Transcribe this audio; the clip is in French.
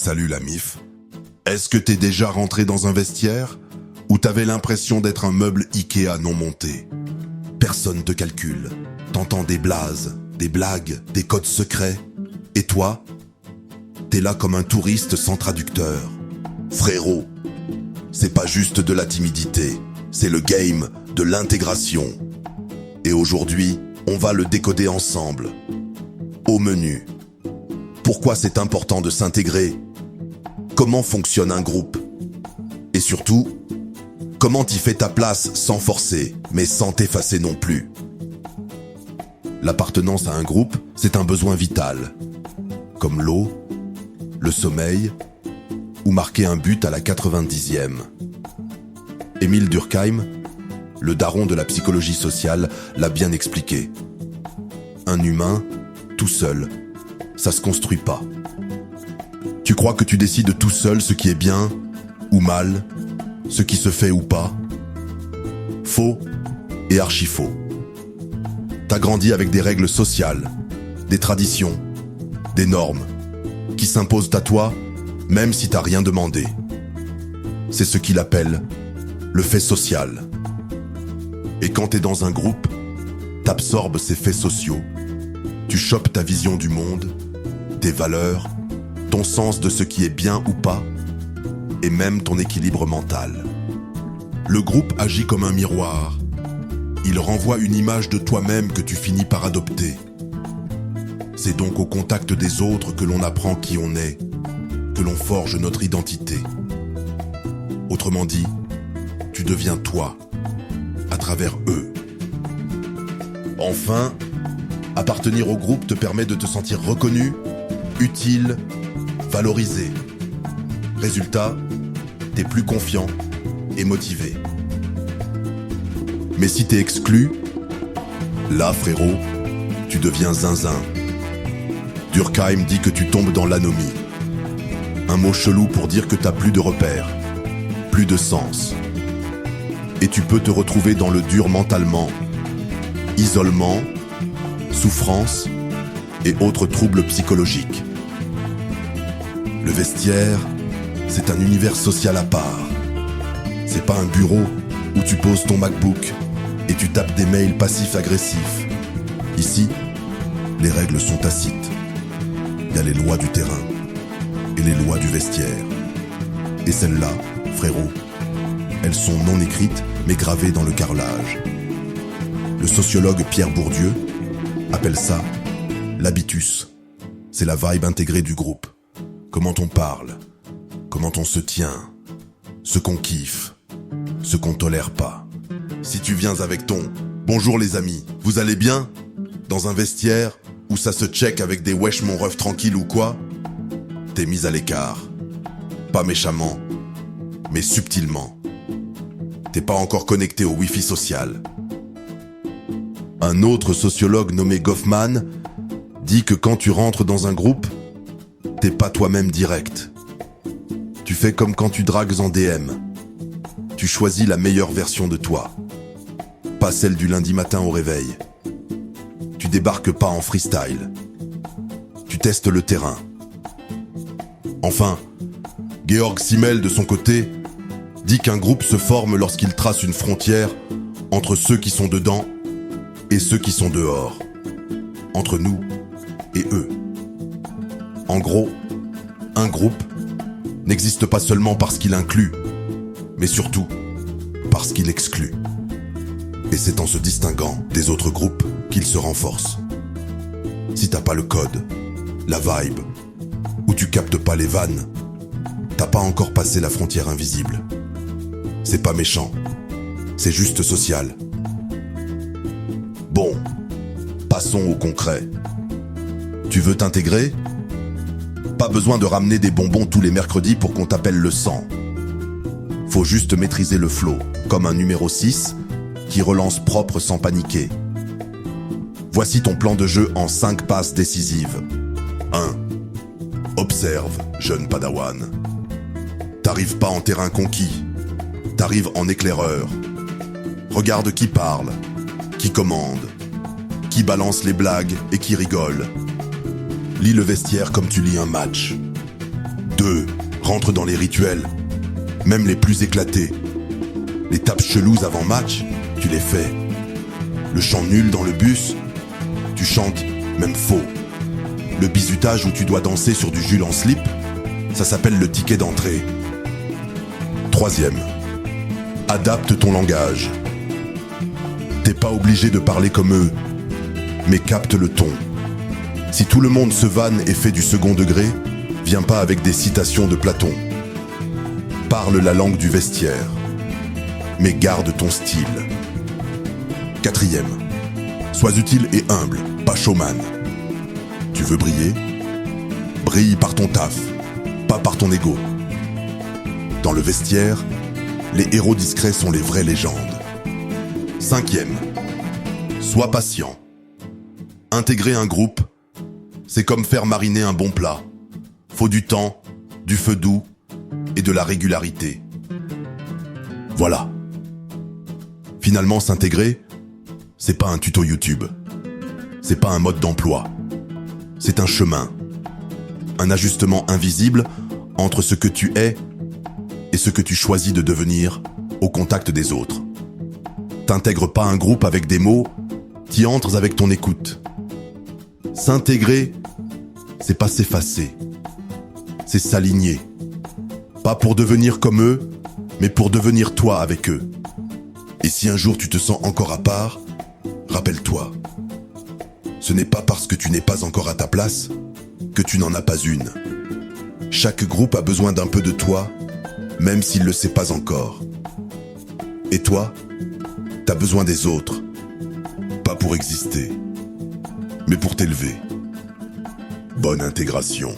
Salut la MIF. Est-ce que t'es déjà rentré dans un vestiaire ou t'avais l'impression d'être un meuble Ikea non monté? Personne te calcule. T'entends des blazes, des blagues, des codes secrets. Et toi, t'es là comme un touriste sans traducteur. Frérot, c'est pas juste de la timidité, c'est le game de l'intégration. Et aujourd'hui, on va le décoder ensemble. Au menu. Pourquoi c'est important de s'intégrer? Comment fonctionne un groupe? Et surtout, comment t'y fais ta place sans forcer, mais sans t'effacer non plus? L'appartenance à un groupe, c'est un besoin vital. Comme l'eau, le sommeil, ou marquer un but à la 90e. Émile Durkheim, le daron de la psychologie sociale, l'a bien expliqué. Un humain, tout seul, ça se construit pas. Tu crois que tu décides tout seul ce qui est bien ou mal, ce qui se fait ou pas? Faux et archi faux. T'as grandi avec des règles sociales, des traditions, des normes, qui s'imposent à toi, même si t'as rien demandé. C'est ce qu'il appelle le fait social. Et quand t'es dans un groupe, t'absorbes ces faits sociaux. Tu chopes ta vision du monde, tes valeurs, ton sens de ce qui est bien ou pas, et même ton équilibre mental. Le groupe agit comme un miroir. Il renvoie une image de toi-même que tu finis par adopter. C'est donc au contact des autres que l'on apprend qui on est, que l'on forge notre identité. Autrement dit, tu deviens toi, à travers eux. Enfin, appartenir au groupe te permet de te sentir reconnu, utile, valorisé. Résultat, t'es plus confiant et motivé. Mais si t'es exclu, là frérot, tu deviens zinzin. Durkheim dit que tu tombes dans l'anomie. Un mot chelou pour dire que t'as plus de repères, plus de sens. Et tu peux te retrouver dans le dur mentalement. Isolement, souffrance et autres troubles psychologiques. Le vestiaire, c'est un univers social à part. C'est pas un bureau où tu poses ton MacBook et tu tapes des mails passifs-agressifs. Ici, les règles sont tacites. Il y a les lois du terrain et les lois du vestiaire. Et celles-là, frérot, elles sont non écrites mais gravées dans le carrelage. Le sociologue Pierre Bourdieu appelle ça l'habitus. C'est la vibe intégrée du groupe. Comment on parle, comment on se tient, ce qu'on kiffe, ce qu'on tolère pas. Si tu viens avec ton « Bonjour les amis, vous allez bien ?» dans un vestiaire où ça se check avec des « Wesh mon ref tranquille » ou quoi, t'es mis à l'écart. Pas méchamment, mais subtilement. T'es pas encore connecté au Wi-Fi social. Un autre sociologue nommé Goffman dit que quand tu rentres dans un groupe, t'es pas toi-même direct. Tu fais comme quand tu dragues en DM. Tu choisis la meilleure version de toi. Pas celle du lundi matin au réveil. Tu débarques pas en freestyle. Tu testes le terrain. Enfin, Georg Simmel, de son côté, dit qu'un groupe se forme lorsqu'il trace une frontière entre ceux qui sont dedans et ceux qui sont dehors. Entre nous et eux. En gros, un groupe n'existe pas seulement parce qu'il inclut, mais surtout parce qu'il exclut. Et c'est en se distinguant des autres groupes qu'il se renforce. Si t'as pas le code, la vibe, ou tu captes pas les vannes, t'as pas encore passé la frontière invisible. C'est pas méchant, c'est juste social. Bon, passons au concret. Tu veux t'intégrer ? Pas besoin de ramener des bonbons tous les mercredis pour qu'on t'appelle le sang. Faut juste maîtriser le flow, comme un numéro 6 qui relance propre sans paniquer. Voici ton plan de jeu en 5 passes décisives. 1. Observe, jeune padawan. T'arrives pas en terrain conquis, t'arrives en éclaireur. Regarde qui parle, qui commande, qui balance les blagues et qui rigole. Lis le vestiaire comme tu lis un match. 2. Rentre dans les rituels, même les plus éclatés. Les tapes chelouses avant match, tu les fais. Le chant nul dans le bus, tu chantes, même faux. Le bizutage où tu dois danser sur du Jules en slip, ça s'appelle le ticket d'entrée. 3. Adapte ton langage. T'es pas obligé de parler comme eux, mais capte le ton. Si tout le monde se vanne et fait du second degré, viens pas avec des citations de Platon. Parle la langue du vestiaire, mais garde ton style. 4. Sois utile et humble, pas showman. Tu veux briller? Brille par ton taf, pas par ton ego. Dans le vestiaire, les héros discrets sont les vraies légendes. 5. Sois patient. Intégrer un groupe, c'est comme faire mariner un bon plat. Faut du temps, du feu doux et de la régularité. Voilà. Finalement, s'intégrer, c'est pas un tuto YouTube. C'est pas un mode d'emploi. C'est un chemin. Un ajustement invisible entre ce que tu es et ce que tu choisis de devenir au contact des autres. T'intègres pas un groupe avec des mots, t'y entres avec ton écoute. S'intégrer, c'est pas s'effacer. C'est s'aligner. Pas pour devenir comme eux, mais pour devenir toi avec eux. Et si un jour tu te sens encore à part, rappelle-toi. Ce n'est pas parce que tu n'es pas encore à ta place que tu n'en as pas une. Chaque groupe a besoin d'un peu de toi, même s'il ne le sait pas encore. Et toi, t'as besoin des autres. Pas pour exister, mais pour t'élever. Bonne intégration.